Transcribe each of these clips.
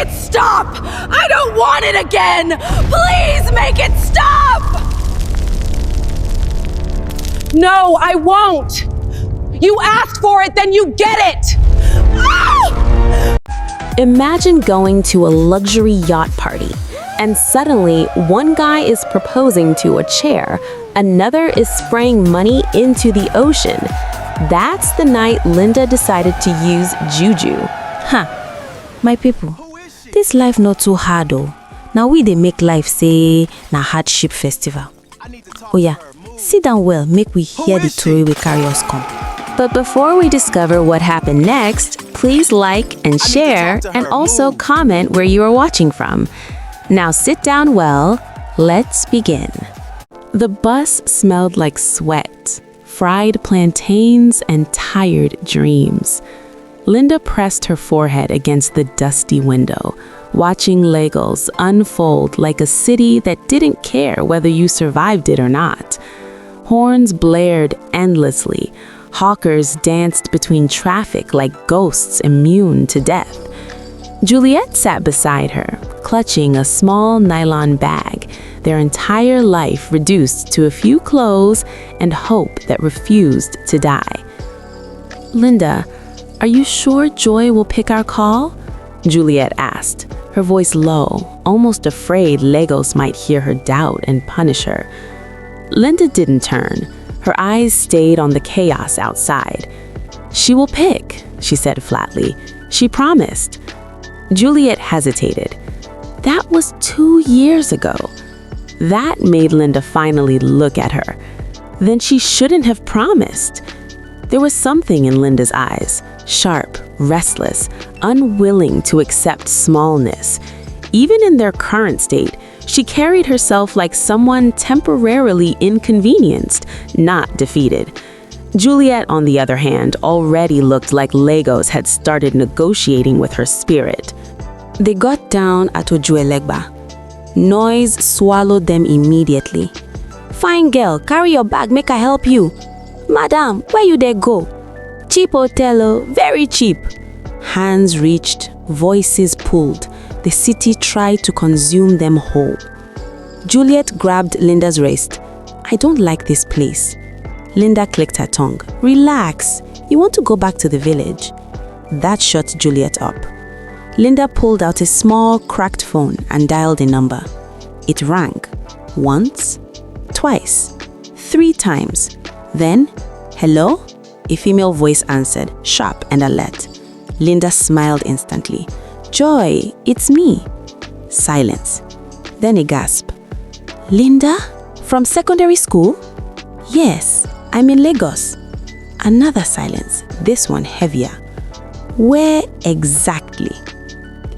it stop! I don't want it again! Please make it stop! No, I won't! You asked for it, then you get it! Ah! Imagine going to a luxury yacht party, and suddenly one guy is proposing to a chair, another is spraying money into the ocean. That's the night Linda decided to use Juju. My people, this life not too hard though. Now we dey make life say na hardship festival. Oh yeah, sit down well, make we hear the story we carry us come. But before we discover what happened next, please like and share and also comment where you are watching from. Now sit down well, let's begin. The bus smelled like sweat, fried plantains, and tired dreams. Linda pressed her forehead against the dusty window, watching Lagos unfold like a city that didn't care whether you survived it or not. Horns blared endlessly. Hawkers danced between traffic like ghosts immune to death. Juliet sat beside her, clutching a small nylon bag, their entire life reduced to a few clothes and hope that refused to die. Linda, are you sure Joy will pick our call? Juliet asked, her voice low, almost afraid Lagos might hear her doubt and punish her. Linda didn't turn. Her eyes stayed on the chaos outside. She will pick, she said flatly. She promised. Juliet hesitated. That was 2 years ago. That made Linda finally look at her. Then she shouldn't have promised. There was something in Linda's eyes, sharp, restless, unwilling to accept smallness. Even in their current state, she carried herself like someone temporarily inconvenienced, not defeated. Juliet, on the other hand, already looked like Lagos had started negotiating with her spirit. They got down at Ojuelegba. Noise swallowed them immediately. Fine girl, carry your bag, make I help you. Madam, where you there go? Cheap hotel, oh, very cheap. Hands reached, voices pulled. The city tried to consume them whole. Juliet grabbed Linda's wrist. I don't like this place. Linda clicked her tongue. Relax. You want to go back to the village. That shut Juliet up. Linda pulled out a small, cracked phone and dialed a number. It rang. Once, twice, 3 times. Then, hello? A female voice answered, sharp and alert. Linda smiled instantly. Joy, it's me. Silence. Then a gasp. Linda? From secondary school? Yes, I'm in Lagos. Another silence, this one heavier. Where exactly?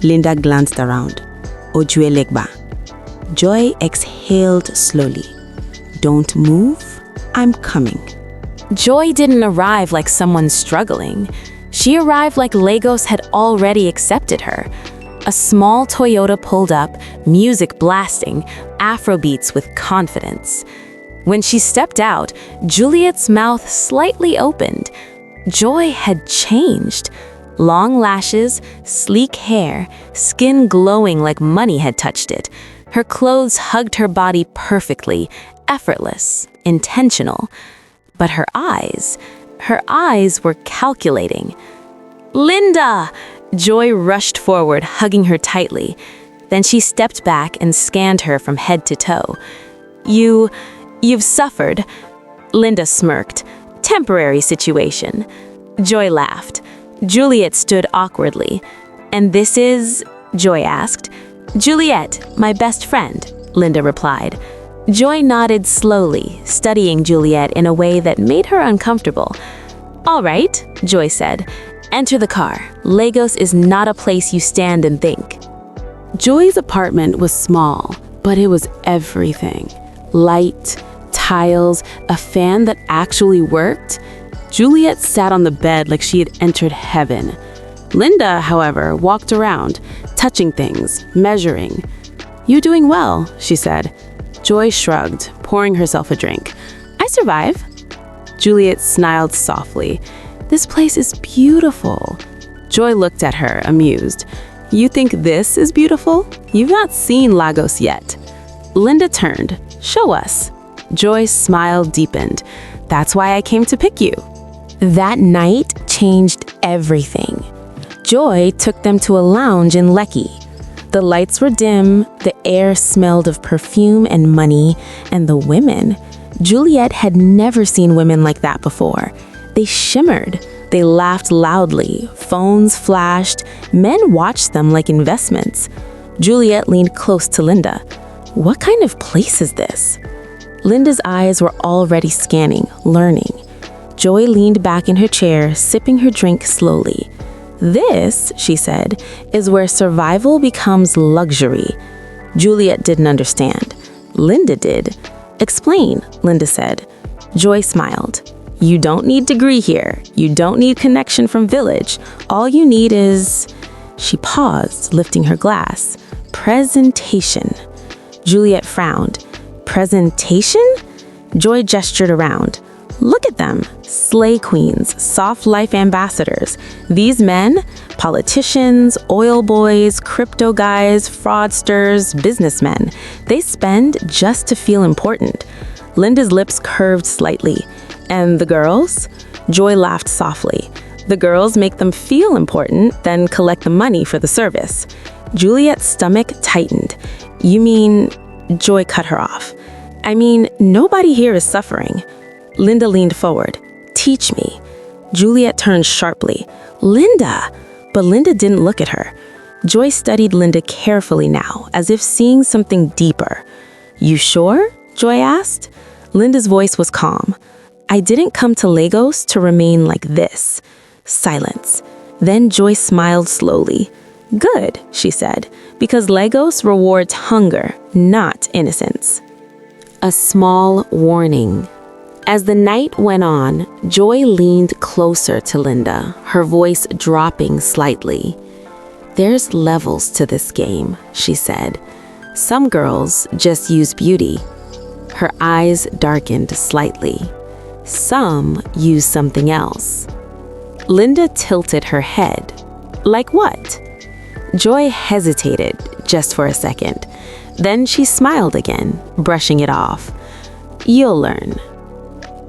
Linda glanced around. Ojuelegba. Joy exhaled slowly. Don't move, I'm coming. Joy didn't arrive like someone struggling. She arrived like Lagos had already accepted her. A small Toyota pulled up, music blasting, Afrobeats with confidence. When she stepped out, Juliet's mouth slightly opened. Joy had changed. Long lashes, sleek hair, skin glowing like money had touched it. Her clothes hugged her body perfectly, effortless, intentional. But her eyes were calculating. Linda! Joy rushed forward, hugging her tightly. Then she stepped back and scanned her from head to toe. You've suffered. Linda smirked. Temporary situation. Joy laughed. Juliet stood awkwardly. And this is? Joy asked. Juliet, my best friend, Linda replied. Joy nodded slowly, studying Juliet in a way that made her uncomfortable. All right, Joy said. Enter the car. Lagos is not a place you stand and think. Joy's apartment was small, but it was everything. Light, tiles, a fan that actually worked. Juliet sat on the bed like she had entered heaven. Linda, however, walked around, touching things, measuring. You doing well, she said. Joy shrugged, pouring herself a drink. I survive. Juliet smiled softly. This place is beautiful. Joy looked at her, amused. You think this is beautiful? You've not seen Lagos yet. Linda turned. Show us. Joy's smile deepened. That's why I came to pick you. That night changed everything. Joy took them to a lounge in Lekki. The lights were dim, the air smelled of perfume and money, and the women. Juliet had never seen women like that before. They shimmered. They laughed loudly. Phones flashed. Men watched them like investments. Juliet leaned close to Linda. What kind of place is this? Linda's eyes were already scanning, learning. Joy leaned back in her chair, sipping her drink slowly. This, she said, is where survival becomes luxury. Juliet didn't understand. Linda did. Explain, Linda said. Joy smiled. You don't need degree here. You don't need connection from village. All you need is... She paused, lifting her glass. Presentation. Juliet frowned. Presentation? Joy gestured around. Look at them. Slay queens, soft life ambassadors. These men, politicians, oil boys, crypto guys, fraudsters, businessmen. They spend just to feel important. Linda's lips curved slightly. And the girls? Joy laughed softly. The girls make them feel important, then collect the money for the service. Juliet's stomach tightened. You mean... Joy cut her off. I mean, nobody here is suffering. Linda leaned forward. Teach me. Juliet turned sharply. Linda! But Linda didn't look at her. Joy studied Linda carefully now, as if seeing something deeper. You sure? Joy asked. Linda's voice was calm. I didn't come to Lagos to remain like this. Silence. Then Joy smiled slowly. Good, she said, because Lagos rewards hunger, not innocence. A small warning. As the night went on, Joy leaned closer to Linda, her voice dropping slightly. There's levels to this game, she said. Some girls just use beauty. Her eyes darkened slightly. Some use something else. Linda tilted her head. Like what? Joy hesitated just for a second. Then she smiled again, brushing it off. You'll learn.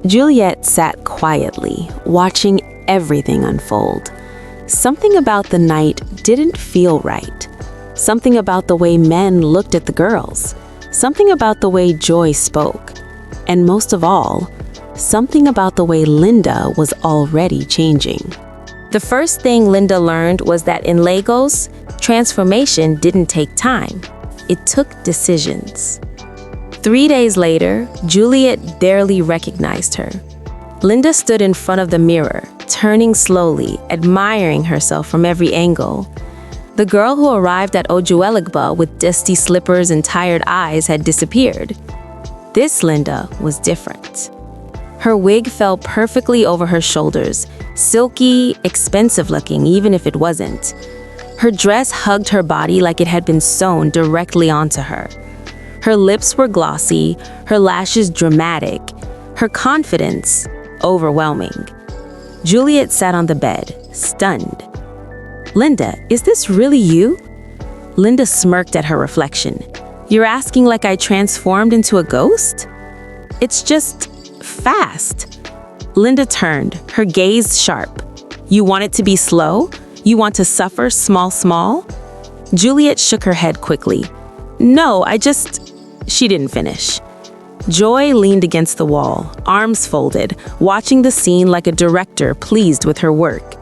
Juliet sat quietly, watching everything unfold. Something about the night didn't feel right. Something about the way men looked at the girls. Something about the way Joy spoke. And most of all, something about the way Linda was already changing. The first thing Linda learned was that in Lagos, transformation didn't take time. It took decisions. 3 days later, Juliet barely recognized her. Linda stood in front of the mirror, turning slowly, admiring herself from every angle. The girl who arrived at Ojuelegba with dusty slippers and tired eyes had disappeared. This Linda was different. Her wig fell perfectly over her shoulders, silky, expensive looking, even if it wasn't. Her dress hugged her body like it had been sewn directly onto her. Her lips were glossy, her lashes dramatic, her confidence overwhelming. Juliet sat on the bed, stunned. Linda, is this really you? Linda smirked at her reflection. You're asking like I transformed into a ghost? It's just fast. Linda turned, her gaze sharp. You want it to be slow? You want to suffer small? Juliet shook her head quickly. No, She didn't finish. Joy leaned against the wall, arms folded, watching the scene like a director pleased with her work.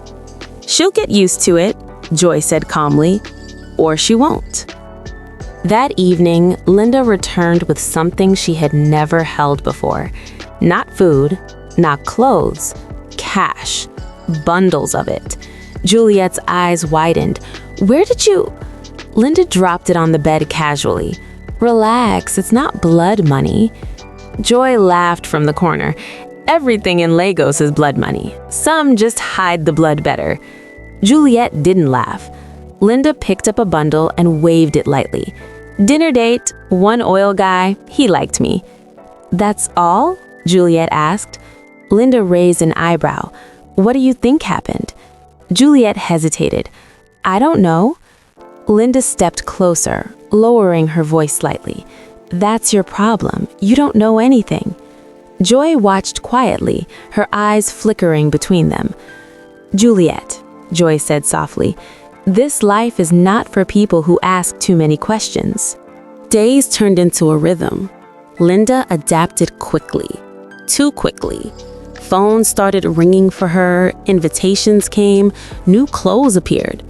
She'll get used to it, Joy said calmly, or she won't. That evening, Linda returned with something she had never held before. Not food, not clothes, cash, bundles of it. Juliet's eyes widened. Where did you... Linda dropped it on the bed casually. Relax, it's not blood money. Joy laughed from the corner. Everything in Lagos is blood money. Some just hide the blood better. Juliet didn't laugh. Linda picked up a bundle and waved it lightly. Dinner date, one oil guy, he liked me. That's all? Juliet asked. Linda raised an eyebrow. What do you think happened? Juliet hesitated. I don't know. Linda stepped closer, lowering her voice slightly. That's your problem. You don't know anything. Joy watched quietly, her eyes flickering between them. Juliet, Joy said softly, this life is not for people who ask too many questions. Days turned into a rhythm. Linda adapted quickly, too quickly. Phones started ringing for her, invitations came, new clothes appeared.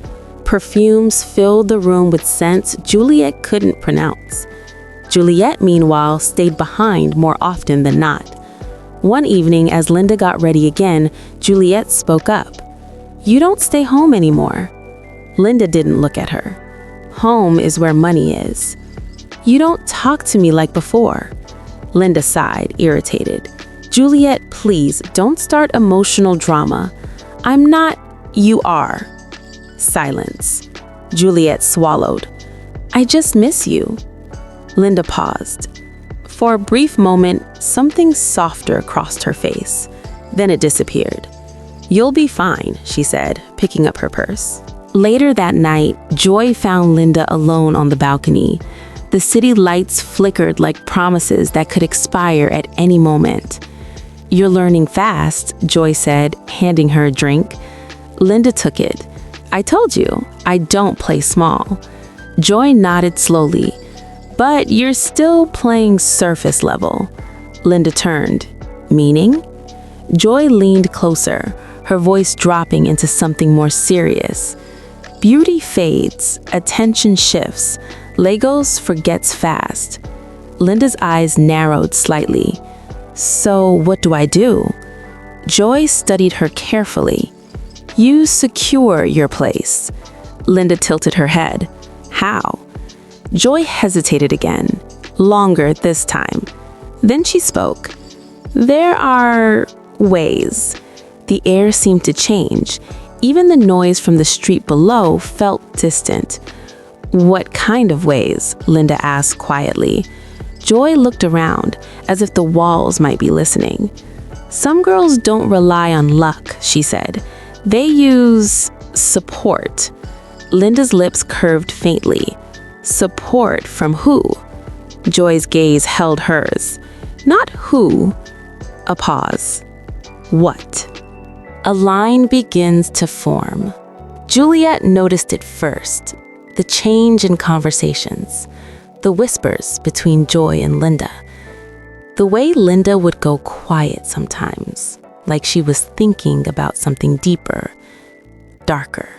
Perfumes filled the room with scents Juliet couldn't pronounce. Juliet, meanwhile, stayed behind more often than not. One evening, as Linda got ready again, Juliet spoke up. You don't stay home anymore. Linda didn't look at her. Home is where money is. You don't talk to me like before. Linda sighed, irritated. Juliet, please, don't start emotional drama. I'm not. You are. Silence. Juliet swallowed. I just miss you. Linda paused. For a brief moment, something softer crossed her face. Then it disappeared. You'll be fine, she said, picking up her purse. Later that night, Joy found Linda alone on the balcony. The city lights flickered like promises that could expire at any moment. You're learning fast, Joy said, handing her a drink. Linda took it. I told you, I don't play small. Joy nodded slowly. But you're still playing surface level. Linda turned. Meaning? Joy leaned closer, her voice dropping into something more serious. Beauty fades, attention shifts, Lagos forgets fast. Linda's eyes narrowed slightly. So what do I do? Joy studied her carefully. You secure your place. Linda tilted her head. How? Joy hesitated again, longer this time. Then she spoke. There are ways. The air seemed to change. Even the noise from the street below felt distant. What kind of ways? Linda asked quietly. Joy looked around, as if the walls might be listening. Some girls don't rely on luck, she said. They use support. Linda's lips curved faintly. Support from who? Joy's gaze held hers. Not who. A pause. What? A line begins to form. Juliet noticed it first. The change in conversations. The whispers between Joy and Linda. The way Linda would go quiet sometimes, like she was thinking about something deeper, darker.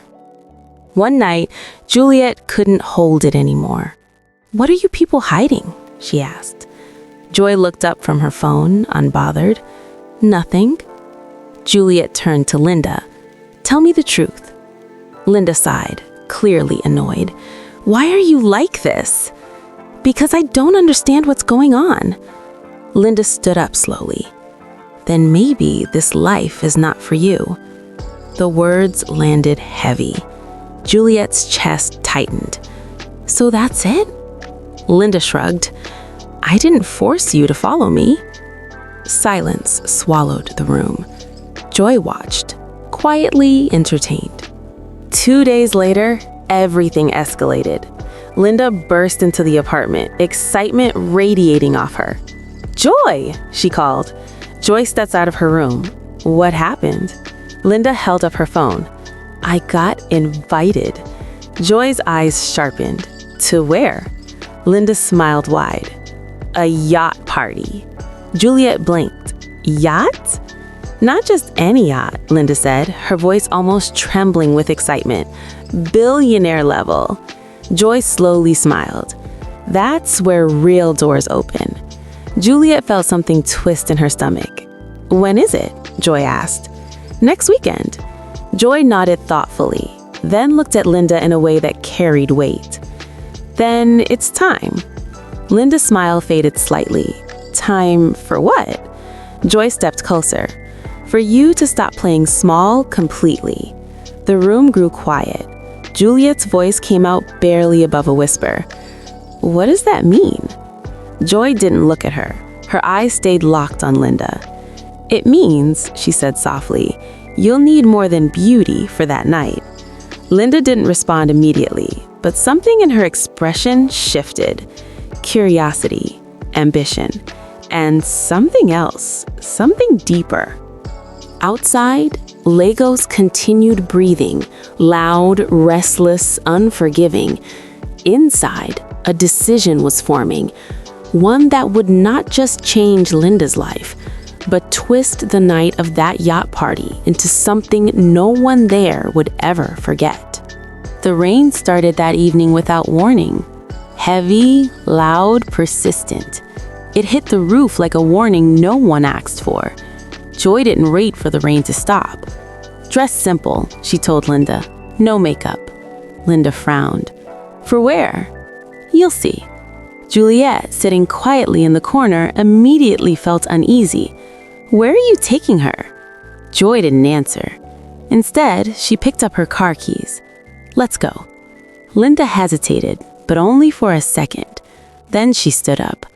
One night, Juliet couldn't hold it anymore. What are you people hiding? She asked. Joy looked up from her phone, unbothered. Nothing. Juliet turned to Linda. Tell me the truth. Linda sighed, clearly annoyed. Why are you like this? Because I don't understand what's going on. Linda stood up slowly. Then maybe this life is not for you. The words landed heavy. Juliet's chest tightened. So that's it? Linda shrugged. I didn't force you to follow me. Silence swallowed the room. Joy watched, quietly entertained. 2 days later, everything escalated. Linda burst into the apartment, excitement radiating off her. Joy, she called. Joy steps out of her room. What happened? Linda held up her phone. I got invited. Joy's eyes sharpened. To where? Linda smiled wide. A yacht party. Juliet blinked. Yacht? Not just any yacht, Linda said, her voice almost trembling with excitement. Billionaire level. Joy slowly smiled. That's where real doors open. Juliet felt something twist in her stomach. When is it? Joy asked. Next weekend. Joy nodded thoughtfully, then looked at Linda in a way that carried weight. Then it's time. Linda's smile faded slightly. Time for what? Joy stepped closer. For you to stop playing small completely. The room grew quiet. Juliet's voice came out barely above a whisper. What does that mean? Joy didn't look at her. Her eyes stayed locked on Linda. It means, she said softly, you'll need more than beauty for that night. Linda didn't respond immediately, but something in her expression shifted. Curiosity, ambition, and something else, something deeper. Outside, Legos continued breathing, loud, restless, unforgiving. Inside, a decision was forming, one that would not just change Linda's life, but twist the night of that yacht party into something no one there would ever forget. The rain started that evening without warning. Heavy, loud, persistent. It hit the roof like a warning no one asked for. Joy didn't wait for the rain to stop. "Dress simple," she told Linda. "No makeup." Linda frowned. "For where?" "You'll see." Juliet, sitting quietly in the corner, immediately felt uneasy. "Where are you taking her?" Joy didn't answer. Instead, she picked up her car keys. "Let's go." Linda hesitated, but only for a second. Then she stood up.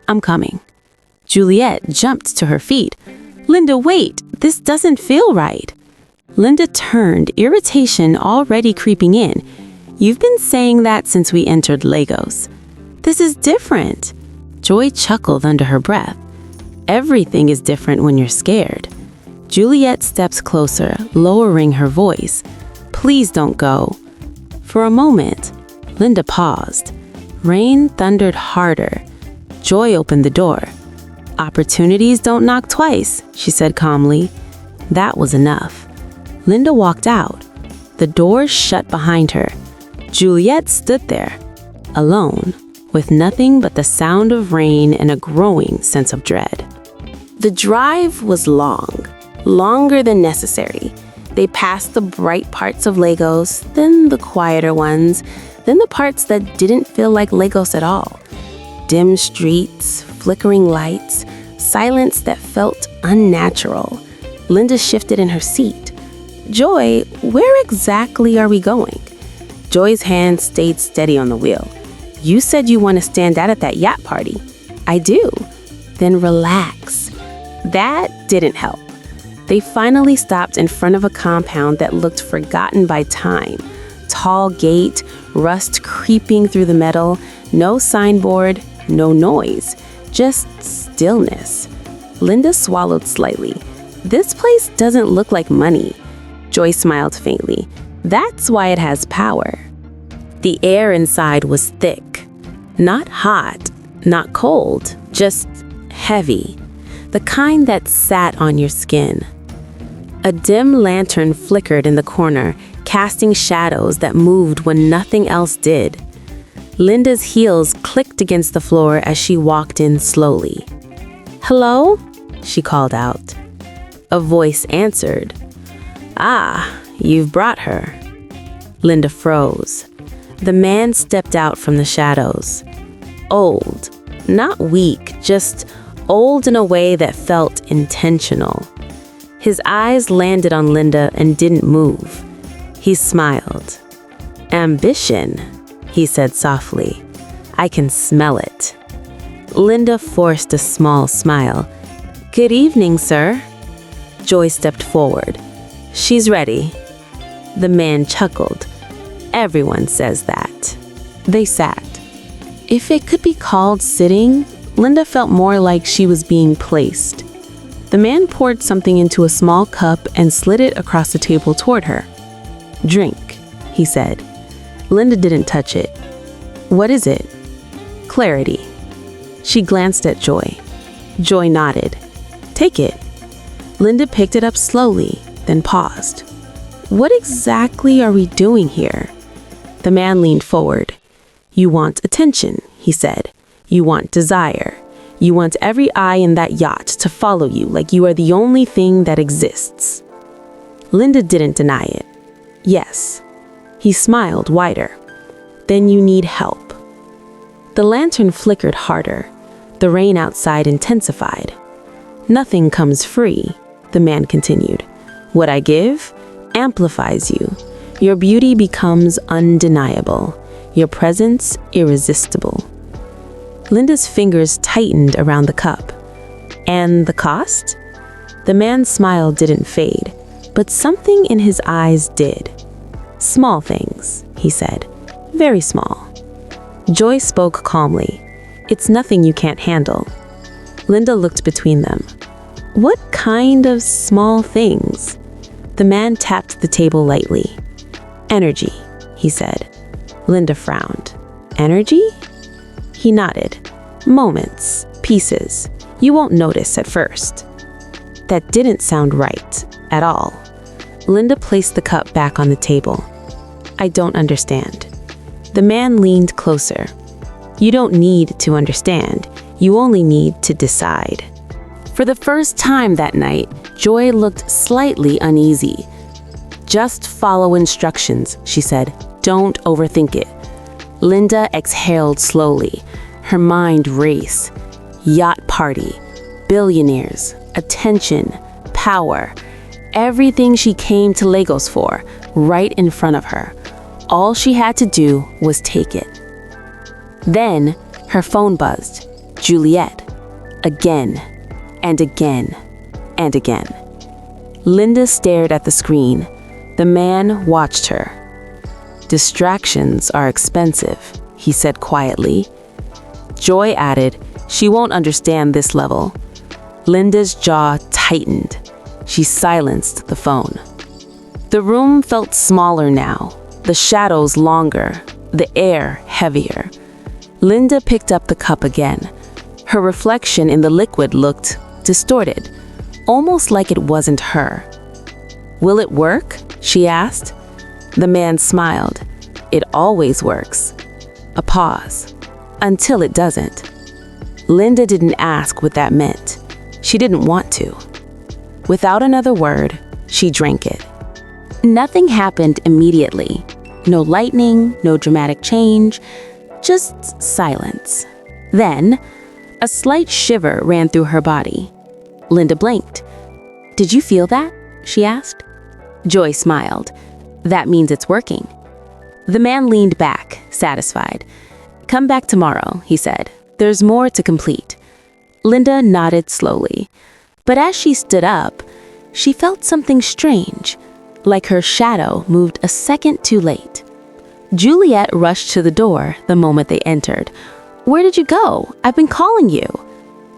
"I'm coming." Juliet jumped to her feet. "Linda, wait! This doesn't feel right." Linda turned, irritation already creeping in. "You've been saying that since we entered Legos." "This is different." Joy chuckled under her breath. "Everything is different when you're scared." Juliet steps closer, lowering her voice. "Please don't go." For a moment, Linda paused. Rain thundered harder. Joy opened the door. "Opportunities don't knock twice," she said calmly. That was enough. Linda walked out. The door shut behind her. Juliet stood there, alone, with nothing but the sound of rain and a growing sense of dread. The drive was long, longer than necessary. They passed the bright parts of Legos, then the quieter ones, then the parts that didn't feel like Legos at all. Dim streets, flickering lights, silence that felt unnatural. Linda shifted in her seat. "Joy, where exactly are we going?" Joy's hand stayed steady on the wheel. "You said you want to stand out at that yacht party." "I do." "Then relax." That didn't help. They finally stopped in front of a compound that looked forgotten by time. Tall gate, rust creeping through the metal, no signboard, no noise, just stillness. Linda swallowed slightly. "This place doesn't look like money." Joy smiled faintly. "That's why it has power." The air inside was thick. Not hot, not cold, just heavy. The kind that sat on your skin. A dim lantern flickered in the corner, casting shadows that moved when nothing else did. Linda's heels clicked against the floor as she walked in slowly. "Hello?" she called out. A voice answered. "Ah, you've brought her." Linda froze. The man stepped out from the shadows. Old, not weak, just old in a way that felt intentional. His eyes landed on Linda and didn't move. He smiled. "Ambition," he said softly. "I can smell it." Linda forced a small smile. "Good evening, sir." Joy stepped forward. "She's ready." The man chuckled. "Everyone says that." They sat. If it could be called sitting, Linda felt more like she was being placed. The man poured something into a small cup and slid it across the table toward her. "Drink," he said. Linda didn't touch it. "What is it?" "Clarity." She glanced at Joy. Joy nodded. "Take it." Linda picked it up slowly, then paused. "What exactly are we doing here?" The man leaned forward. "You want attention," he said. "You want desire. You want every eye in that yacht to follow you like you are the only thing that exists." Linda didn't deny it. "Yes." He smiled wider. "Then you need help." The lantern flickered harder. The rain outside intensified. "Nothing comes free," the man continued. "What I give amplifies you. Your beauty becomes undeniable. Your presence irresistible." Linda's fingers tightened around the cup. "And the cost?" The man's smile didn't fade, but something in his eyes did. "Small things," he said. very small. Joy spoke calmly. It's nothing you can't handle. Linda looked between them. What kind of small things? The man tapped the table lightly. Energy, he said. Linda frowned. Energy? He nodded. Moments, pieces. You won't notice at first. That didn't sound right at all. Linda placed the cup back on the table. I don't understand. The man leaned closer. You don't need to understand. You only need to decide. For the first time that night, Joy looked slightly uneasy. Just follow instructions, she said. Don't overthink it. Linda exhaled slowly. Her mind raced. Yacht party, billionaires, attention, power. Everything she came to Lagos for, right in front of her. All she had to do was take it. Then, her phone buzzed. Juliet. Again, and again, and again. Linda stared at the screen. The man watched her. Distractions are expensive, he said quietly. Joy added, she won't understand this level. Linda's jaw tightened. She silenced the phone. The room felt smaller now, the shadows longer, the air heavier. Linda picked up the cup again. Her reflection in the liquid looked distorted, almost like it wasn't her. Will it work? She asked. The man smiled. It always works. A pause. Until it doesn't. Linda didn't ask what that meant. She didn't want to. Without another word, she drank it. Nothing happened immediately. No lightning, no dramatic change, just silence. Then, a slight shiver ran through her body. Linda blinked. Did you feel that? She asked. Joy smiled. That means it's working. The man leaned back, satisfied. Come back tomorrow, he said. There's more to complete. Linda nodded slowly. But as she stood up, she felt something strange, like her shadow moved a second too late. Juliet rushed to the door the moment they entered. Where did you go? I've been calling you.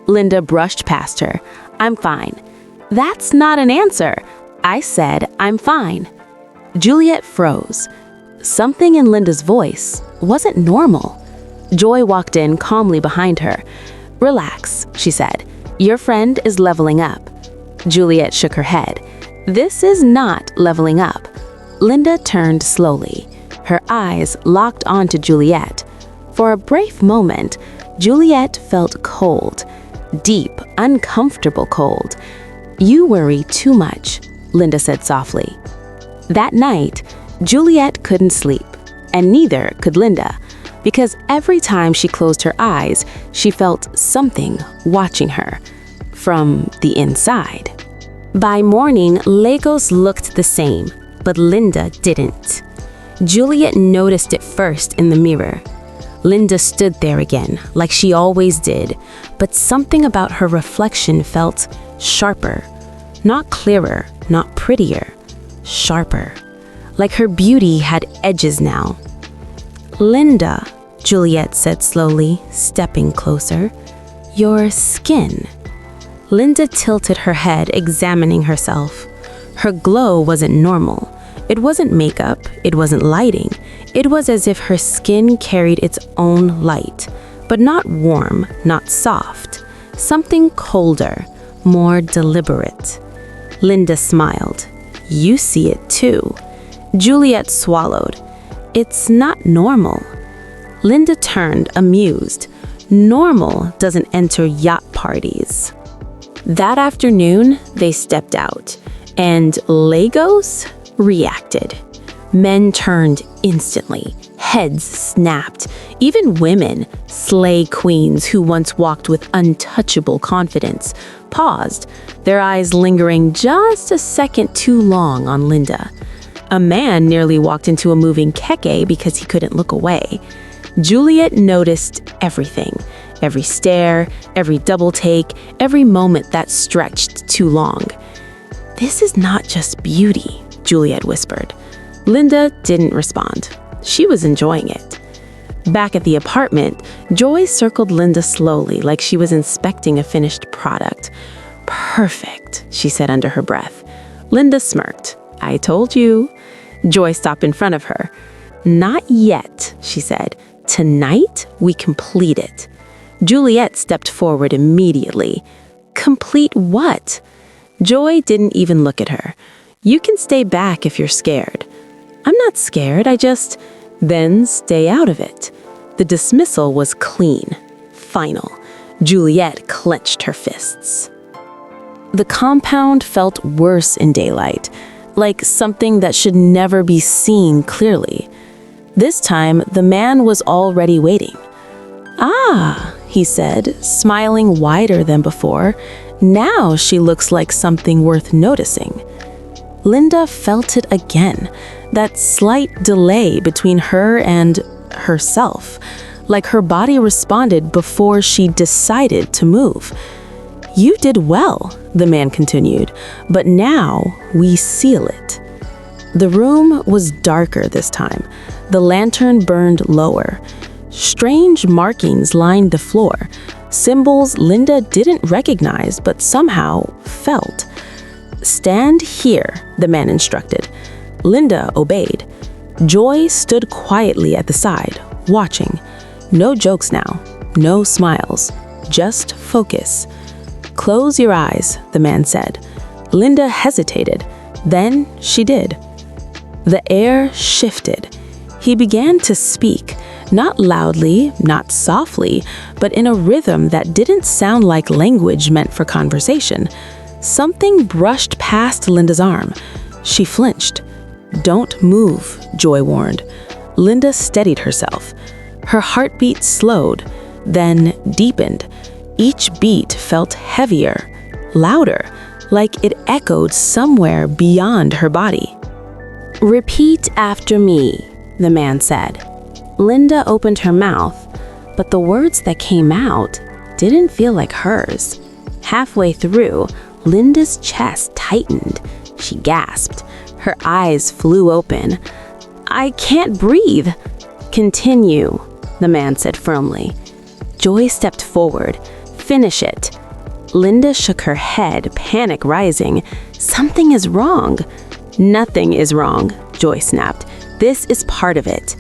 Linda brushed past her. I'm fine. That's not an answer. I said I'm fine. Juliet froze. Something in Linda's voice wasn't normal. Joy walked in calmly behind her. Relax, she said. Your friend is leveling up. Juliet shook her head. This is not leveling up. Linda turned slowly. Her eyes locked onto Juliet. For a brief moment, Juliet felt cold. Deep, uncomfortable cold. You worry too much, Linda said softly. That night, Juliet couldn't sleep, and neither could Linda, because every time she closed her eyes, she felt something watching her from the inside. By morning, Lagos looked the same, but Linda didn't. Juliet noticed it first in the mirror. Linda stood there again, like she always did, but something about her reflection felt sharper. Not clearer, not prettier, sharper. Like her beauty had edges now. Linda, Juliet said slowly, stepping closer. Your skin. Linda tilted her head, examining herself. Her glow wasn't normal. It wasn't makeup, it wasn't lighting. It was as if her skin carried its own light, but not warm, not soft. Something colder, more deliberate. Linda smiled. You see it too. Juliet swallowed. It's not normal. Linda turned, amused. Normal doesn't enter yacht parties. That afternoon, they stepped out, and Lagos reacted. Men turned instantly. Heads snapped. Even women, slay queens who once walked with untouchable confidence, paused, their eyes lingering just a second too long on Linda. A man nearly walked into a moving keke because he couldn't look away. Juliet noticed everything. Every stare, every double take, every moment that stretched too long. This is not just beauty, Juliet whispered. Linda didn't respond. She was enjoying it. Back at the apartment, Joy circled Linda slowly, like she was inspecting a finished product. "Perfect," she said under her breath. Linda smirked. "I told you." Joy stopped in front of her. "Not yet," she said. "Tonight, we complete it." Juliet stepped forward immediately. "Complete what?" Joy didn't even look at her. "You can stay back if you're scared." "I'm not scared, Then stay out of it." The dismissal was clean, final. Juliet clenched her fists. The compound felt worse in daylight, like something that should never be seen clearly. This time, the man was already waiting. "Ah," he said, smiling wider than before. "Now she looks like something worth noticing." Linda felt it again, that slight delay between her and herself, like her body responded before she decided to move. "You did well," the man continued, "but now we seal it." The room was darker this time. The lantern burned lower. Strange markings lined the floor, symbols Linda didn't recognize but somehow felt. "Stand here," the man instructed. Linda obeyed. Joy stood quietly at the side, watching. No jokes now, no smiles, just focus. "Close your eyes," the man said. Linda hesitated. Then she did. The air shifted. He began to speak, not loudly, not softly, but in a rhythm that didn't sound like language meant for conversation. Something brushed past Linda's arm. She flinched. "Don't move," Joy warned. Linda steadied herself. Her heartbeat slowed, then deepened. Each beat felt heavier, louder, like it echoed somewhere beyond her body. "Repeat after me," the man said. Linda opened her mouth, but the words that came out didn't feel like hers. Halfway through, Linda's chest tightened. She gasped. Her eyes flew open. "I can't breathe." "Continue," the man said firmly. Joy stepped forward. "Finish it." Linda shook her head, panic rising. "Something is wrong." "Nothing is wrong," Joy snapped. "This is part of it."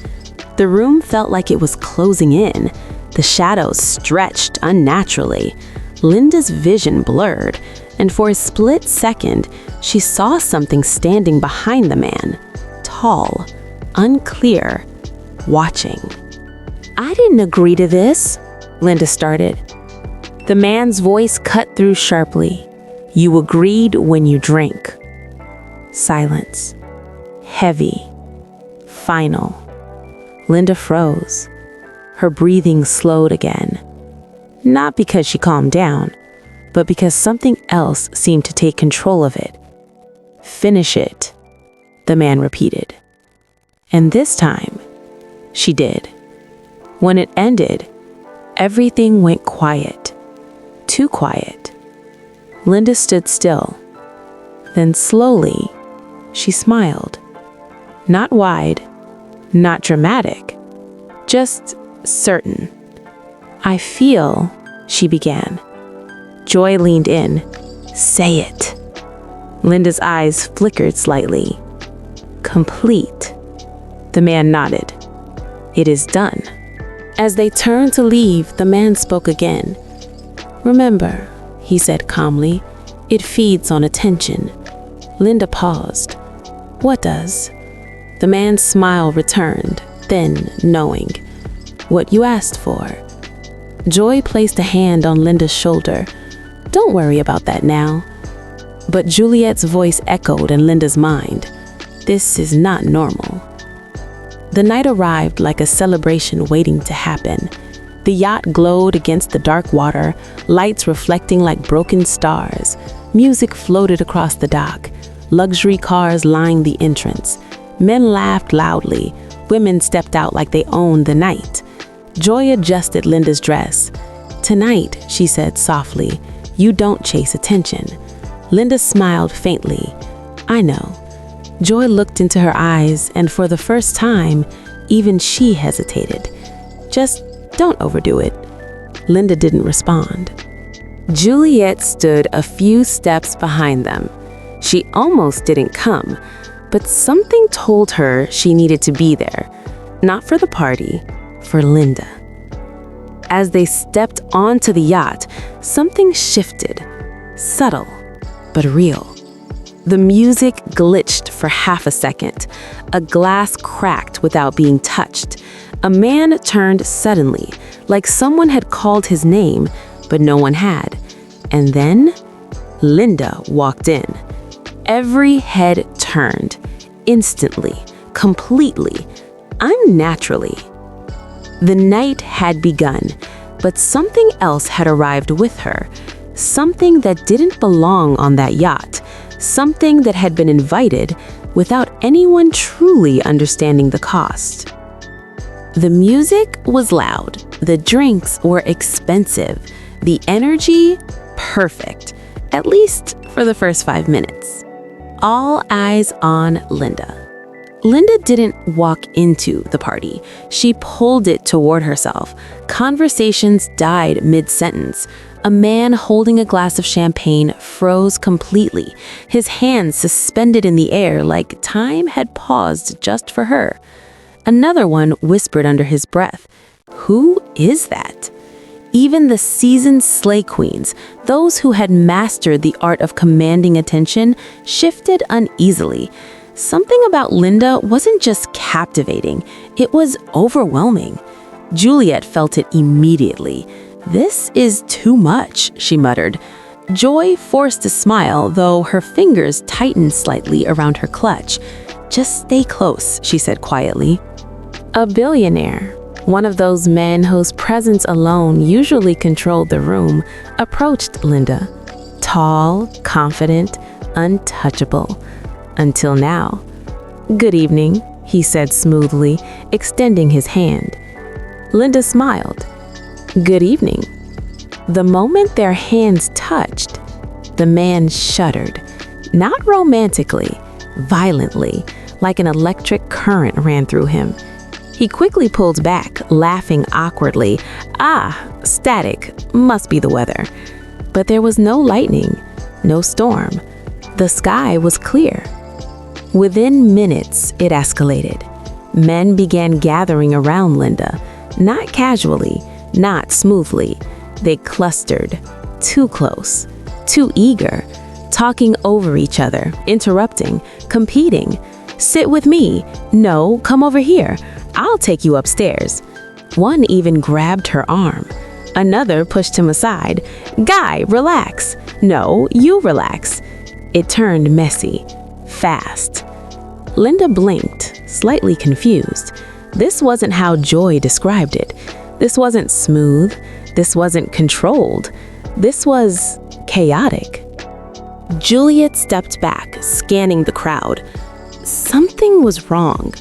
The room felt like it was closing in. The shadows stretched unnaturally. Linda's vision blurred, and for a split second, she saw something standing behind the man. Tall, unclear, watching. "I didn't agree to this," Linda started. The man's voice cut through sharply. "You agreed when you drank." Silence. Heavy. Final. Linda froze. Her breathing slowed again. Not because she calmed down, but because something else seemed to take control of it. "Finish it," the man repeated. And this time, she did. When it ended, everything went quiet. Too quiet. Linda stood still. Then slowly, she smiled. Not wide, not dramatic, just certain. "I feel," she began. Joy leaned in. "Say it." Linda's eyes flickered slightly. "Complete." The man nodded. "It is done." As they turned to leave, the man spoke again. "Remember," he said calmly, "it feeds on attention." Linda paused. "What does?" The man's smile returned, then knowing. "What you asked for." Joy placed a hand on Linda's shoulder. "Don't worry about that now." But Juliet's voice echoed in Linda's mind. "This is not normal." The night arrived like a celebration waiting to happen. The yacht glowed against the dark water, lights reflecting like broken stars. Music floated across the dock. Luxury cars lined the entrance. Men laughed loudly. Women stepped out like they owned the night. Joy adjusted Linda's dress. "Tonight," she said softly, "you don't chase attention." Linda smiled faintly. "I know." Joy looked into her eyes, and for the first time, Even she hesitated. Just don't overdo it. Linda didn't respond. Juliet stood a few steps behind them. She almost didn't come, but something told her she needed to be there. Not for the party, for Linda. As they stepped onto the yacht, something shifted. Subtle, but real. The music glitched for half a second. A glass cracked without being touched. A man turned suddenly, like someone had called his name, but no one had. And then, Linda walked in. Every head turned. Instantly, completely, unnaturally. The night had begun, but something else had arrived with her. Something that didn't belong on that yacht. Something that had been invited without anyone truly understanding the cost. The music was loud. The drinks were expensive. The energy, perfect. At least for the first 5 minutes. All eyes on Linda. Linda didn't walk into the party. She pulled it toward herself. Conversations died mid-sentence. A man holding a glass of champagne froze completely, his hands suspended in the air like time had paused just for her. Another one whispered under his breath, "Who is that?" Even the seasoned slay queens, those who had mastered the art of commanding attention, shifted uneasily. Something about Linda wasn't just captivating, it was overwhelming. Juliet felt it immediately. "This is too much," she muttered. Joy forced a smile, though her fingers tightened slightly around her clutch. "Just stay close," she said quietly. A billionaire, one of those men whose presence alone usually controlled the room, approached Linda. Tall, confident, untouchable. Until now. "Good evening," he said smoothly, extending his hand. Linda smiled. "Good evening." The moment their hands touched, the man shuddered. Not romantically, violently, like an electric current ran through him. He quickly pulled back, laughing awkwardly. Static, must be the weather. But there was no lightning, no storm. The sky was clear. Within minutes, it escalated. Men began gathering around Linda, not casually, not smoothly. They clustered, too close, too eager, talking over each other, interrupting, competing. "Sit with me. No, come over here. I'll take you upstairs." One even grabbed her arm. Another pushed him aside. "Guy, relax." "No, you relax." It turned messy, fast. Linda blinked, slightly confused. This wasn't how Joy described it. This wasn't smooth. This wasn't controlled. This was chaotic. Juliet stepped back, scanning the crowd. Something was wrong.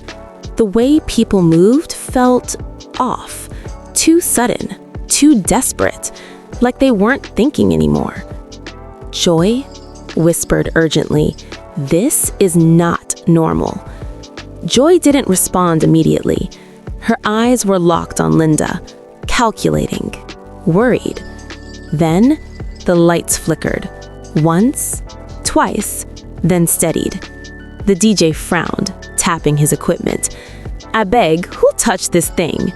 The way people moved felt off. Too sudden, too desperate, like they weren't thinking anymore. "Joy," whispered urgently, "this is not normal." Joy didn't respond immediately. Her eyes were locked on Linda, calculating, worried. Then the lights flickered. Once, twice, then steadied. The DJ frowned, tapping his equipment. "I beg, who touched this thing?"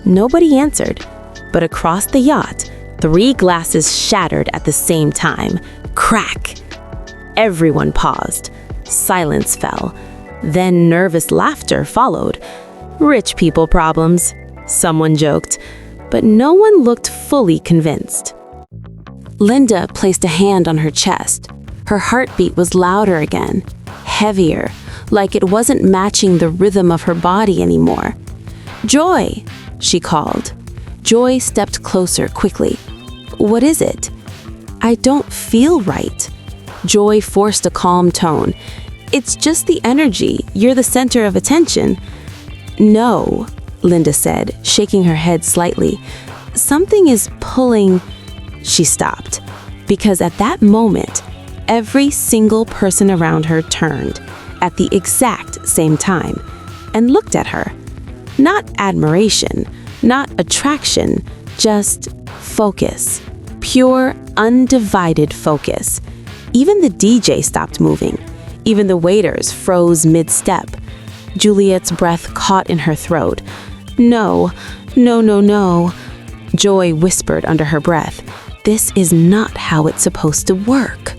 Nobody answered, but across the yacht, 3 glasses shattered at the same time. Crack! Everyone paused. Silence fell. Then nervous laughter followed. "Rich people problems," someone joked, but no one looked fully convinced. Linda placed a hand on her chest. Her heartbeat was louder again, heavier, like it wasn't matching the rhythm of her body anymore. "Joy," she called. Joy stepped closer quickly. "What is it?" "I don't feel right." Joy forced a calm tone. "It's just the energy. You're the center of attention." "No," Linda said, shaking her head slightly. "Something is pulling." She stopped, because at that moment, every single person around her turned at the exact same time and looked at her. Not admiration, not attraction, just focus. Pure, undivided focus. Even the DJ stopped moving. Even the waiters froze mid-step. Juliet's breath caught in her throat. No, no, no, no. Joy whispered under her breath. This is not how it's supposed to work.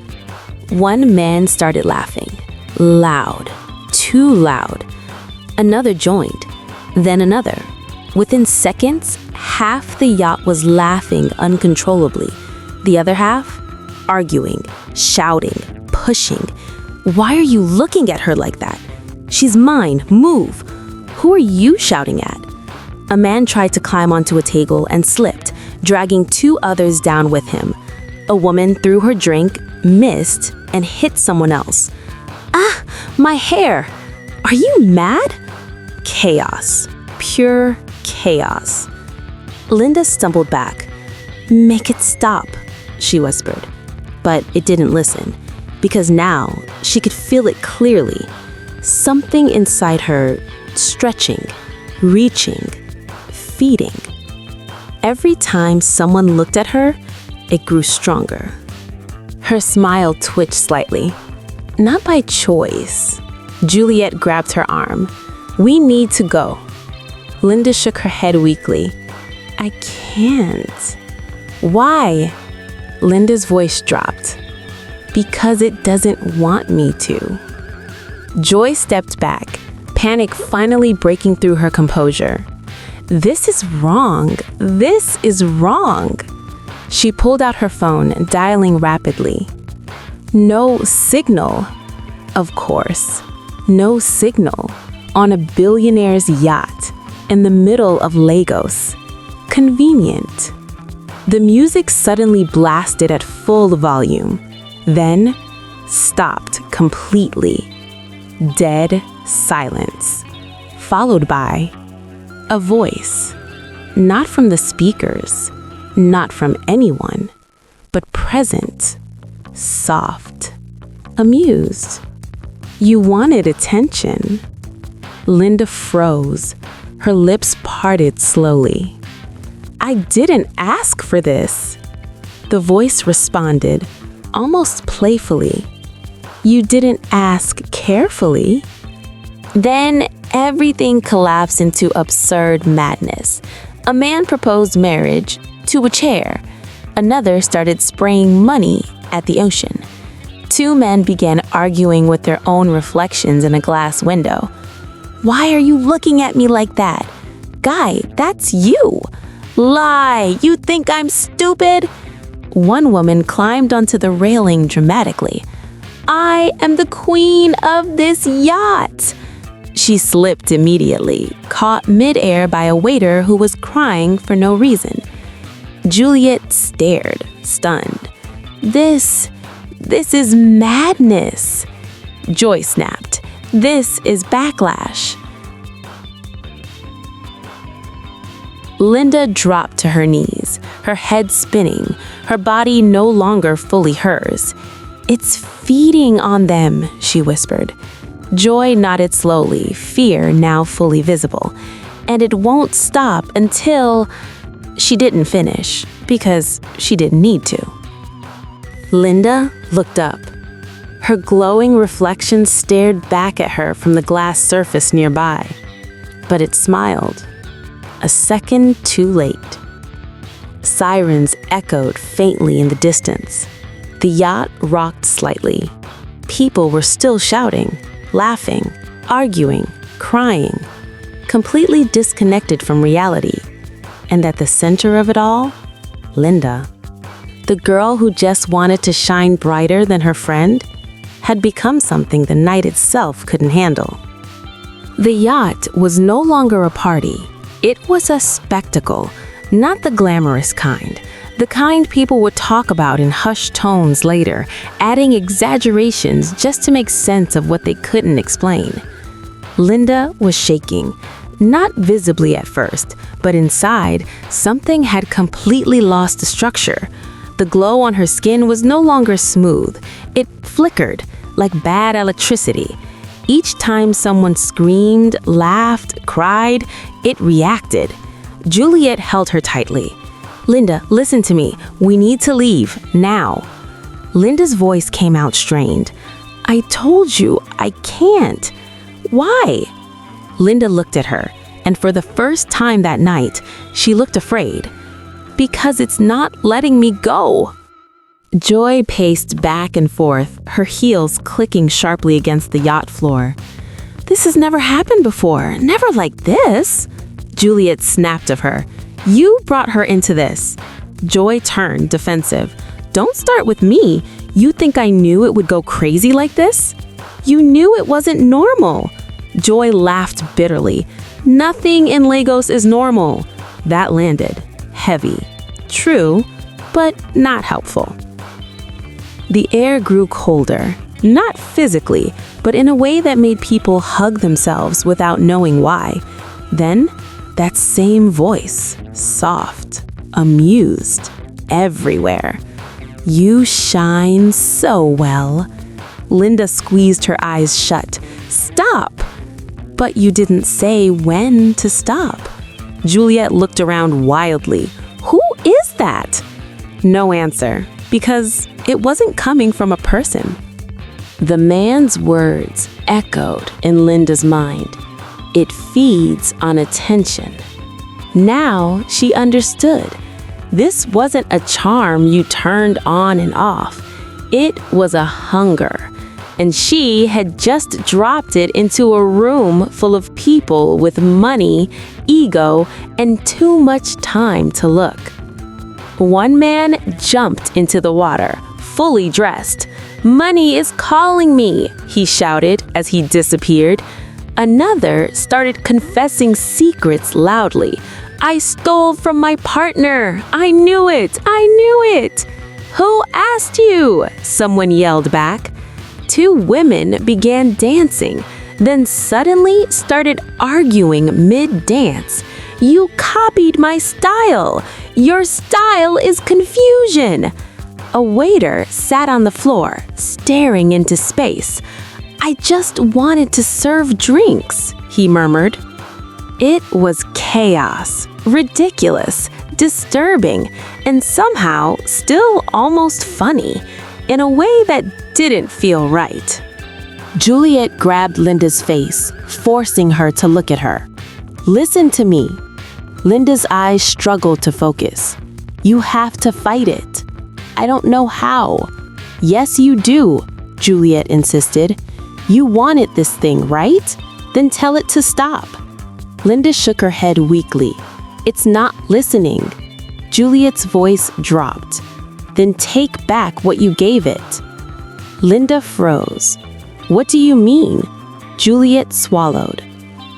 One man started laughing. Loud. Too loud. Another joined. Then another. Within seconds, half the yacht was laughing uncontrollably. The other half, arguing, shouting, pushing. Why are you looking at her like that? She's mine. Move. Who are you shouting at? A man tried to climb onto a table and slipped, dragging two others down with him. A woman threw her drink, missed, and hit someone else. Ah, my hair! Are you mad? Chaos. Pure chaos. Linda stumbled back. Make it stop, she whispered. But it didn't listen, because now she could feel it clearly. Something inside her stretching, reaching, feeding. Every time someone looked at her, it grew stronger. Her smile twitched slightly. Not by choice. Juliet grabbed her arm. We need to go. Linda shook her head weakly. I can't. Why? Linda's voice dropped. Because it doesn't want me to. Joy stepped back, panic finally breaking through her composure. This is wrong. This is wrong. She pulled out her phone, dialing rapidly. No signal. Of course. No signal. On a billionaire's yacht, in the middle of Lagos. Convenient. The music suddenly blasted at full volume, then stopped completely. Dead silence, followed by a voice. Not from the speakers, not from anyone, but present, soft, amused. You wanted attention. Linda froze, her lips parted slowly. I didn't ask for this. The voice responded, almost playfully. You didn't ask carefully. Then everything collapsed into absurd madness. A man proposed marriage to a chair. Another started spraying money at the ocean. Two men began arguing with their own reflections in a glass window. Why are you looking at me like that? Guy, that's you. Lie, you think I'm stupid? One woman climbed onto the railing dramatically. I am the queen of this yacht. She slipped immediately, caught midair by a waiter who was crying for no reason. Juliet stared, stunned. This is madness. Joy snapped. This is backlash. Linda dropped to her knees, her head spinning, her body no longer fully hers. It's feeding on them, she whispered. Joy nodded slowly, fear now fully visible. And it won't stop until... She didn't finish, because she didn't need to. Linda looked up. Her glowing reflection stared back at her from the glass surface nearby. But it smiled. A second too late. Sirens echoed faintly in the distance. The yacht rocked slightly. People were still shouting, laughing, arguing, crying, completely disconnected from reality. And at the center of it all, Linda, the girl who just wanted to shine brighter than her friend, had become something the night itself couldn't handle. The yacht was no longer a party. It was a spectacle, not the glamorous kind. The kind people would talk about in hushed tones later, adding exaggerations just to make sense of what they couldn't explain. Linda was shaking, not visibly at first, but inside, something had completely lost the structure. The glow on her skin was no longer smooth. It flickered like bad electricity. Each time someone screamed, laughed, cried, it reacted. Juliet held her tightly. "Linda, listen to me. We need to leave, now." Linda's voice came out strained. "I told you, I can't." "Why?" Linda looked at her, and for the first time that night, she looked afraid. "Because it's not letting me go." Joy paced back and forth, her heels clicking sharply against the yacht floor. "This has never happened before, never like this." Juliet snapped of her. "You brought her into this." Joy turned defensive. "Don't start with me. You think I knew it would go crazy like this? You knew it wasn't normal." Joy laughed bitterly. "Nothing in Lagos is normal." That landed heavy. True, but not helpful. The air grew colder, not physically, but in a way that made people hug themselves without knowing why. Then, that same voice, soft, amused, everywhere. "You shine so well." Linda squeezed her eyes shut. "Stop!" "But you didn't say when to stop." Juliet looked around wildly. "Who is that?" No answer, because it wasn't coming from a person. The man's words echoed in Linda's mind. It feeds on attention. Now she understood. This wasn't a charm you turned on and off. It was a hunger. And she had just dropped it into a room full of people with money, ego, and too much time to look. One man jumped into the water, fully dressed. "Money is calling me," he shouted as he disappeared. Another started confessing secrets loudly. "I stole from my partner. I knew it. I knew it." "Who asked you?" someone yelled back. Two women began dancing, then suddenly started arguing mid-dance. "You copied my style. Your style is confusion." A waiter sat on the floor, staring into space. "I just wanted to serve drinks," he murmured. It was chaos, ridiculous, disturbing, and somehow still almost funny, in a way that didn't feel right. Juliet grabbed Linda's face, forcing her to look at her. "Listen to me." Linda's eyes struggled to focus. "You have to fight it." "I don't know how." "Yes, you do," Juliet insisted. "You wanted this thing, right? Then tell it to stop." Linda shook her head weakly. "It's not listening." Juliet's voice dropped. "Then take back what you gave it." Linda froze. "What do you mean?" Juliet swallowed.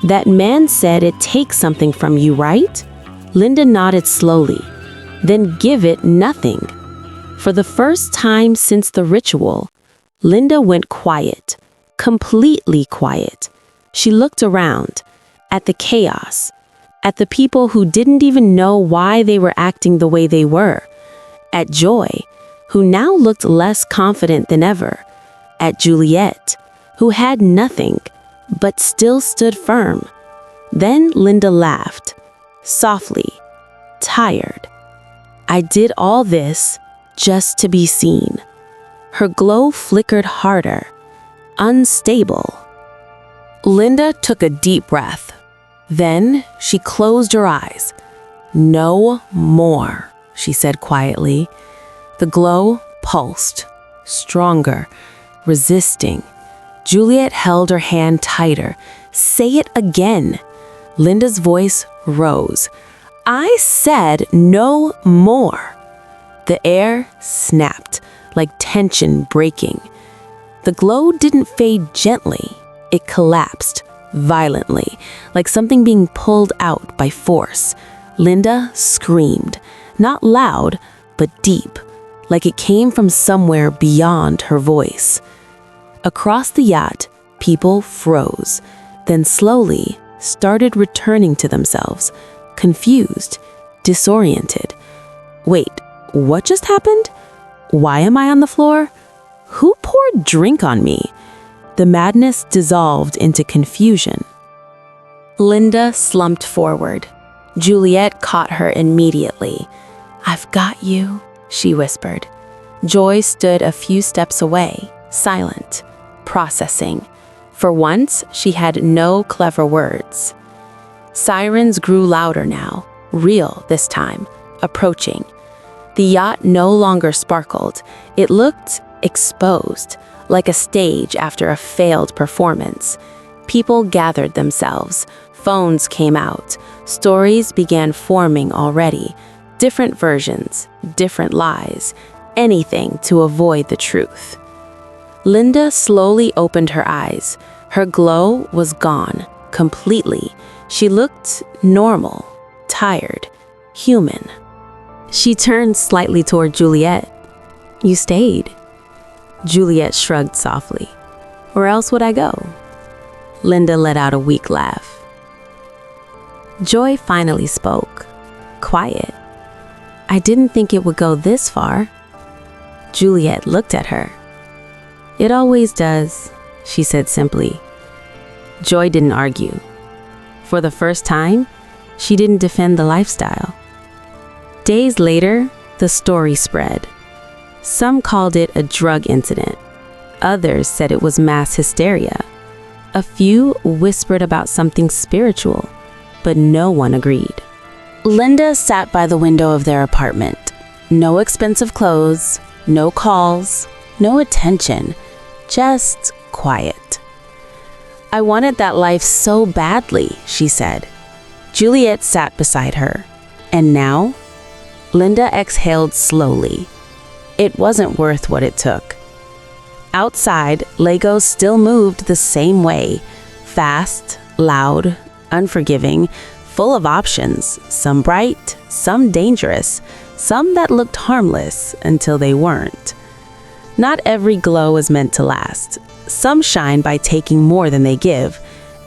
"That man said it takes something from you, right?" Linda nodded slowly. "Then give it nothing." For the first time since the ritual, Linda went quiet, completely quiet. She looked around, at the chaos, at the people who didn't even know why they were acting the way they were, at Joy, who now looked less confident than ever, at Juliet, who had nothing, but still stood firm. Then Linda laughed, softly, tired. "I did all this just to be seen." Her glow flickered harder, unstable. Linda took a deep breath. Then she closed her eyes. "No more," she said quietly. The glow pulsed, stronger, resisting. Juliet held her hand tighter. "Say it again." Linda's voice rose. "I said no more." The air snapped, like tension breaking. The glow didn't fade gently. It collapsed, violently, like something being pulled out by force. Linda screamed, not loud, but deep, like it came from somewhere beyond her voice. Across the yacht, people froze, then slowly started returning to themselves, confused, disoriented. Wait, what just happened? Why am I on the floor? Who poured drink on me? The madness dissolved into confusion. Linda slumped forward. Juliet caught her immediately. "I've got you," she whispered. Joy stood a few steps away, silent, processing. For once, she had no clever words. Sirens grew louder now, real this time, approaching. The yacht no longer sparkled. It looked exposed, like a stage after a failed performance. People gathered themselves. Phones came out. Stories began forming already. Different versions, different lies, anything to avoid the truth. Linda slowly opened her eyes. Her glow was gone, completely. She looked normal, tired, human. She turned slightly toward Juliet. "You stayed." Juliet shrugged softly. "Where else would I go?" Linda let out a weak laugh. Joy finally spoke, quiet. "I didn't think it would go this far." Juliet looked at her. "It always does," she said simply. Joy didn't argue. For the first time, she didn't defend the lifestyle. Days later, the story spread. Some called it a drug incident. Others said it was mass hysteria. A few whispered about something spiritual, but no one agreed. Linda sat by the window of their apartment. No expensive clothes, no calls, no attention, just quiet. "I wanted that life so badly," she said. Juliet sat beside her. "And now?" Linda exhaled slowly. It wasn't worth what it took. Outside, Legos still moved the same way. Fast, loud, unforgiving, full of options, some bright, some dangerous, some that looked harmless until they weren't. Not every glow is meant to last. Some shine by taking more than they give,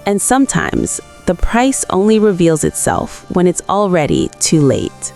and sometimes the price only reveals itself when it's already too late.